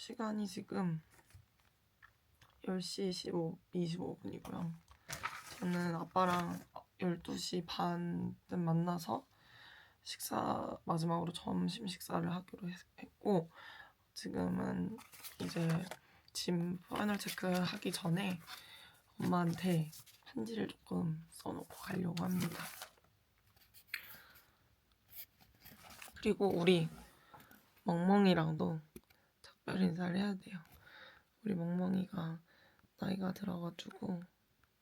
시간이 지금 10시 25분이고요. 저는 아빠랑 12시 반쯤 만나서 마지막으로 점심 식사를 하기로 했고, 지금은 이제 짐 파이널 체크하기 전에 엄마한테 편지를 조금 써놓고 가려고 합니다. 그리고 우리 멍멍이랑도 작별 인사를 해야 돼요. 우리 멍멍이가 나이가 들어가지고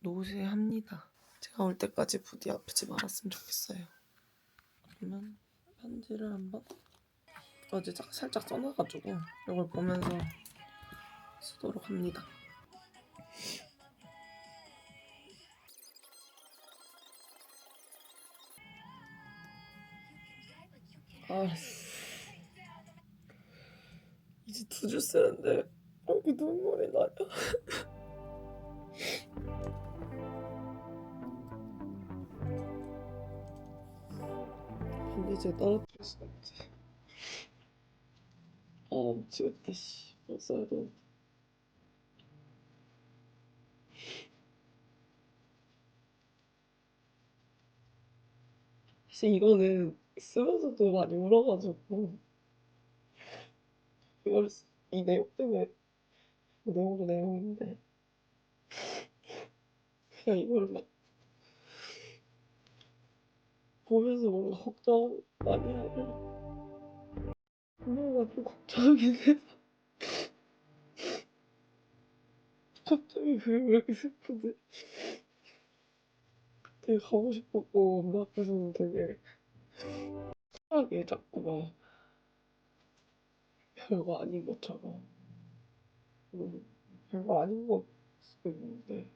노쇠합니다. 제가 올 때까지 부디 아프지 말았으면 좋겠어요. 그러면 편지를 한번 어제 살짝 써놔가지고 이걸 보면서 쓰도록 합니다. 이제 2주 쓰는데 여기 눈물이 나요. 이제 떨어뜨릴 수 없지. 미치겠다 씨. 못 써도. 사실 이거는 쓰면서도 많이 울어가지고 이 내용 때문에 내용도 내용인데 그냥 이걸 막 보면서 뭔가 걱정 많이 하고 뭔가 좀 걱정이 돼서 갑자기 왜 이렇게 슬프지? 되게 가고 싶었고 엄마 앞에서는 되게 편하게 자꾸 막 별거 아닌 것처럼 별거 아닌 것 수도 있는데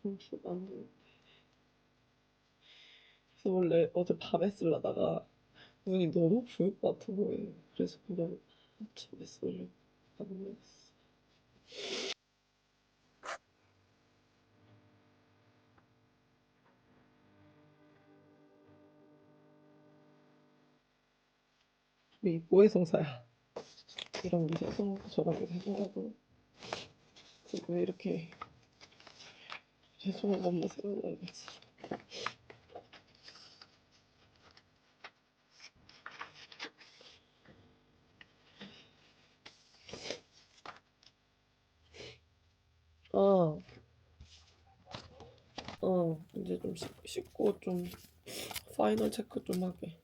정신 안 돼. 그래서 원래 어제 밤에 쓰려다가 눈이 너무 부을 것 같은 거예요. 그래서 그냥 아침에 쓰려고 하는 거였어. 우리 뭐의 성사야? 이런 게 죄송하고 저런 게 죄송하고 왜 이렇게 죄송한 것만 생각나는 거지? 이제 좀 씻고 좀 파이널 체크 좀 하게.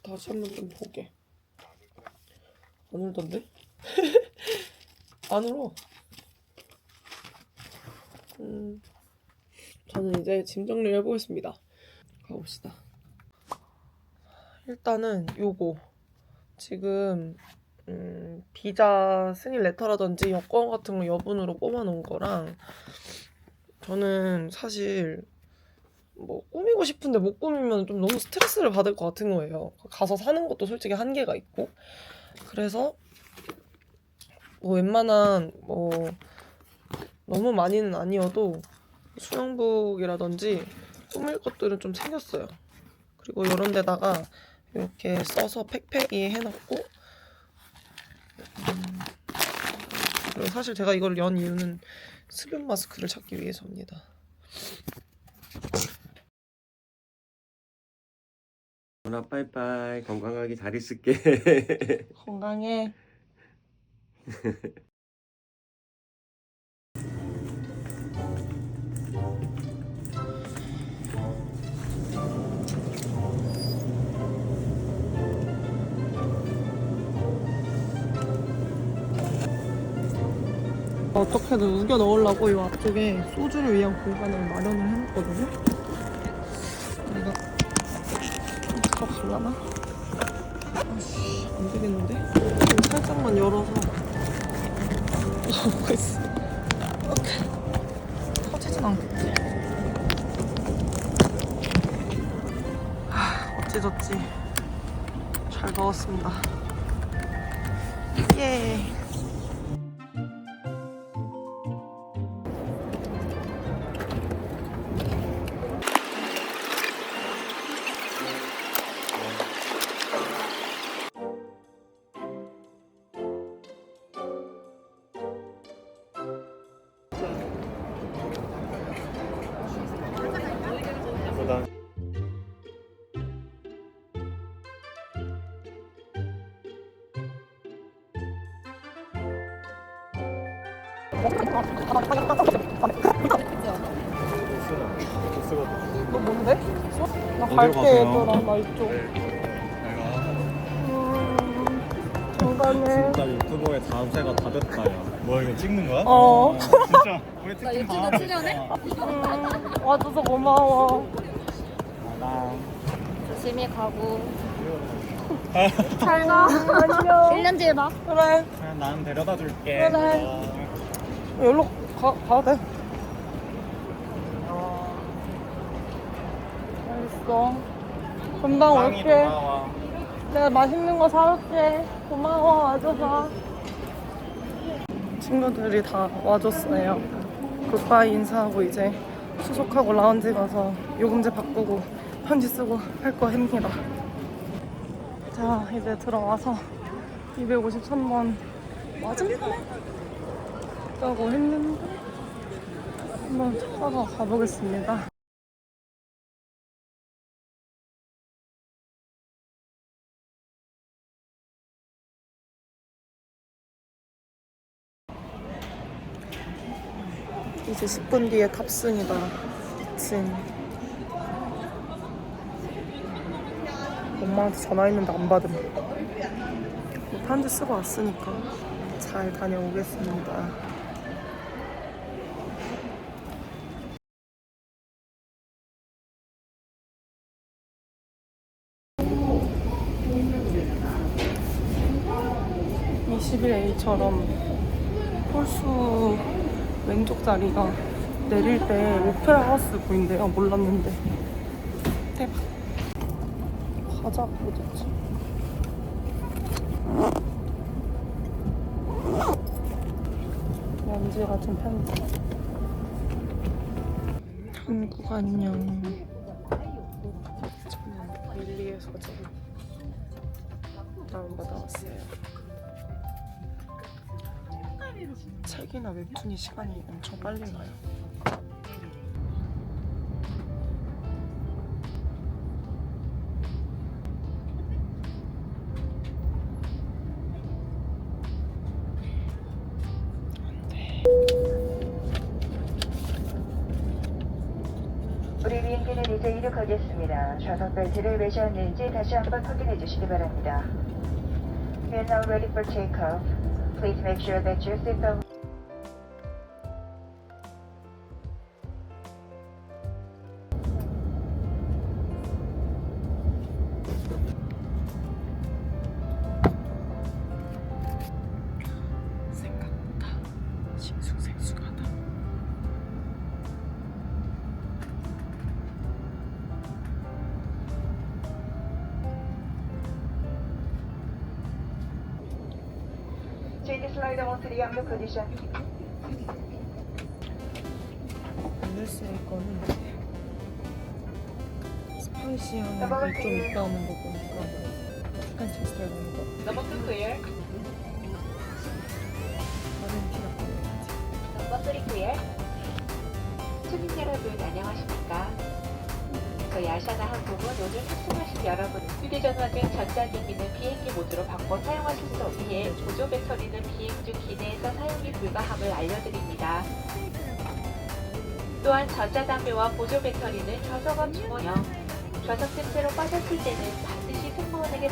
다시 한번 좀 보게. 안 울던데? 안 울어. 저는 이제 짐 정리를 해보겠습니다. 가봅시다. 일단은 요거 지금 비자 승인 레터라든지 여권 같은 거 여분으로 뽑아놓은 거랑, 저는 사실 뭐 꾸미고 싶은데 못 꾸미면 좀 너무 스트레스를 받을 것 같은 거예요. 가서 사는 것도 솔직히 한계가 있고, 그래서 뭐 웬만한 뭐 너무 많이는 아니어도 수영복이라든지 꾸밀 것들은 좀 챙겼어요. 그리고 이런 데다가 이렇게 써서 팩팩이 해놨고, 그리고 사실 제가 이걸 연 이유는 습연 마스크를 찾기 위해서입니다. 누나 빠이빠이. 건강하게 잘 있을게. 건강해. 어떻게든 우겨 넣으려고 이 앞쪽에 소주를 위한 공간을 마련을 해놨거든요. 내가 들어가려나? 아씨, 안 되겠는데? 살짝만 열어서 넣고 있어. 이렇게 터지진 않겠지? 어찌저찌 잘 잘 넣었습니다. 예. 너 뭔데? 나 갈게 얘들아. 나 이쪽. 중간에. 나 유튜버의 자세가 다 됐다 야. 뭐야 이거 찍는 거야? 어. 진짜 우리 나 유튜브 출연해? 와줘서 고마워. 조심히 가고 잘 가. 안녕. 1년 뒤에 봐. 그래. 그냥 난 데려다 줄게. 그래. 여기로 가도 돼. 알겠어. 금방 빵이 올게. 돌아와. 내가 맛있는 거 사올게. 고마워 와줘서. 친구들이 다 와줬어요. 굿바이 인사하고 이제 수속하고 라운지 가서 요금제 바꾸고 편지 쓰고 할 거 합니다. 자 이제 들어와서 253번 맞은편에 있다고 했는데 한번 찾아서 가보겠습니다. 이제 10분 뒤에 탑승이다. 미친. 엄마한테 전화했는데 안 받음. 뭐 편지 쓰고 왔으니까 잘 다녀오겠습니다. (21A처럼) 홀수 왼쪽 자리가 내릴 때 오페라 하우스 보인대요. 몰랐는데 대박. 과자 어딨지? 먼지 같은 편지. 한국 안녕. 저는 밀리의 서재 다운받아왔어요. 책이나 웹툰이 시간이 엄청 빨리 가요. 우리 비행기는 이제 이륙하겠습니다. 좌석 벨트를 매셨는지 다시 한번 확인해 주시기 바랍니다. We are now ready for takeoff. Please make sure that your seatbelt 생각보다 싱숭생숭하다. change slide onto the younger position. 릴스의 거는 스파이시한 게 좀 있다는 거 보니까 약간 제 스타일인 거. Number 2 clear. 아르헨티나 거 Number 3 clear. 손님 여러분 안녕하십니까? 저희 아시아나 항공은 오늘 탑승하신 여러분 휴대전화 등 전자기기는 비행기 모드로 바꿔 사용하실 수 없기에 보조 배터리는 비행 중 기내에서 사용이 불가함을 알려드립니다. 또한 전자담배와 보조 배터리는 좌석 앞 주머니요. 좌석 틈새로 빠졌을 때는 반드시 승무원에게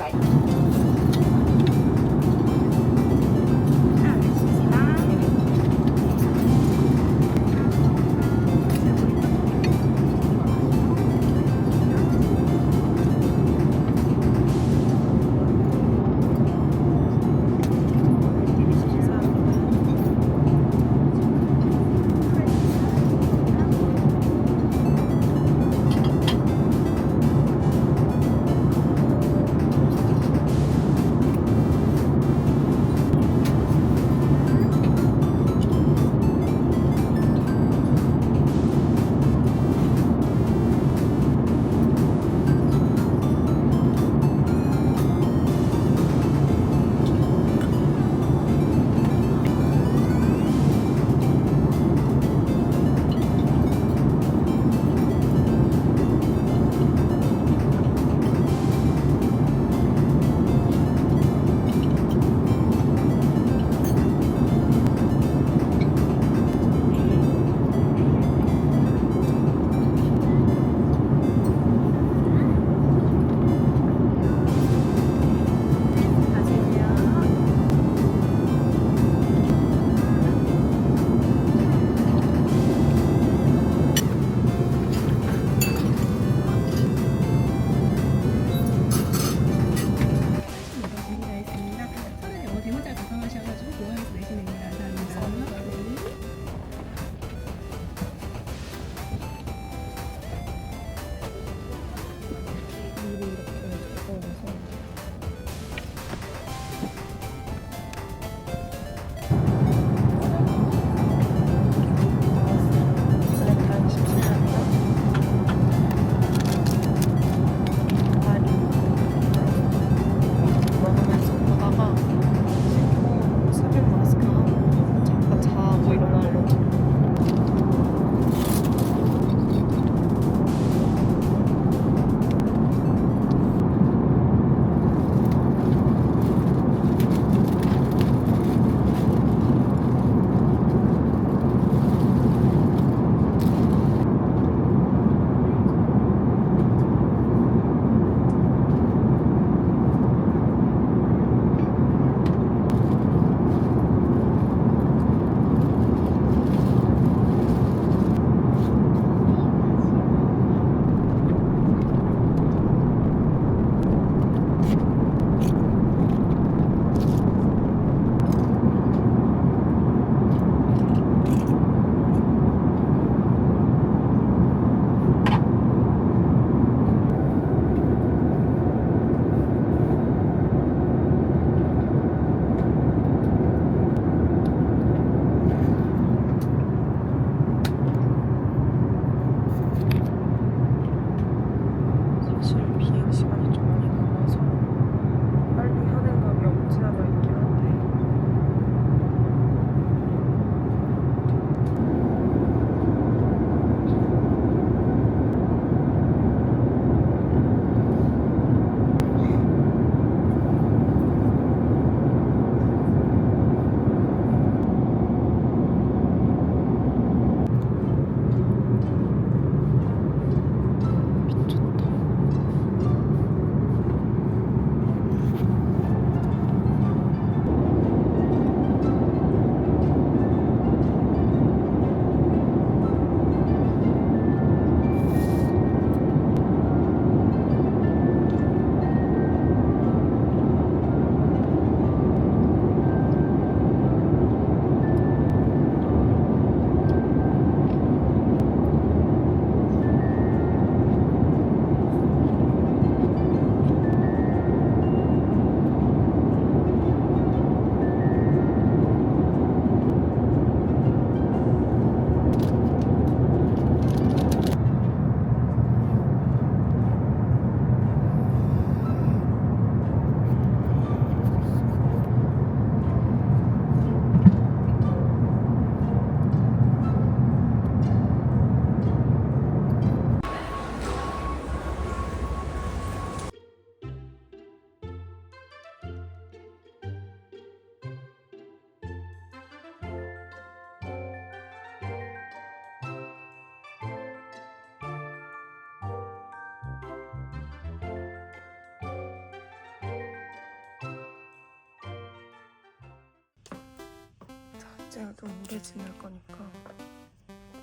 학생을 좀 오래 지낼 거니까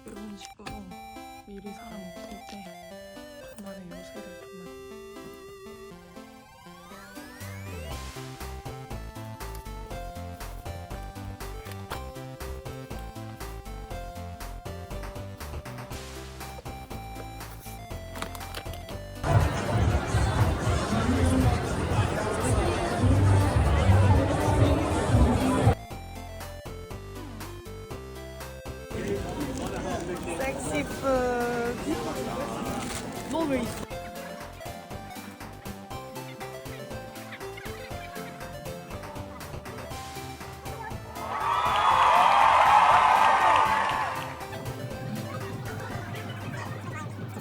이런 식으로 미리 사람 없을 때 저만의 요새를 좀 섹시푸드. 너 왜 있어?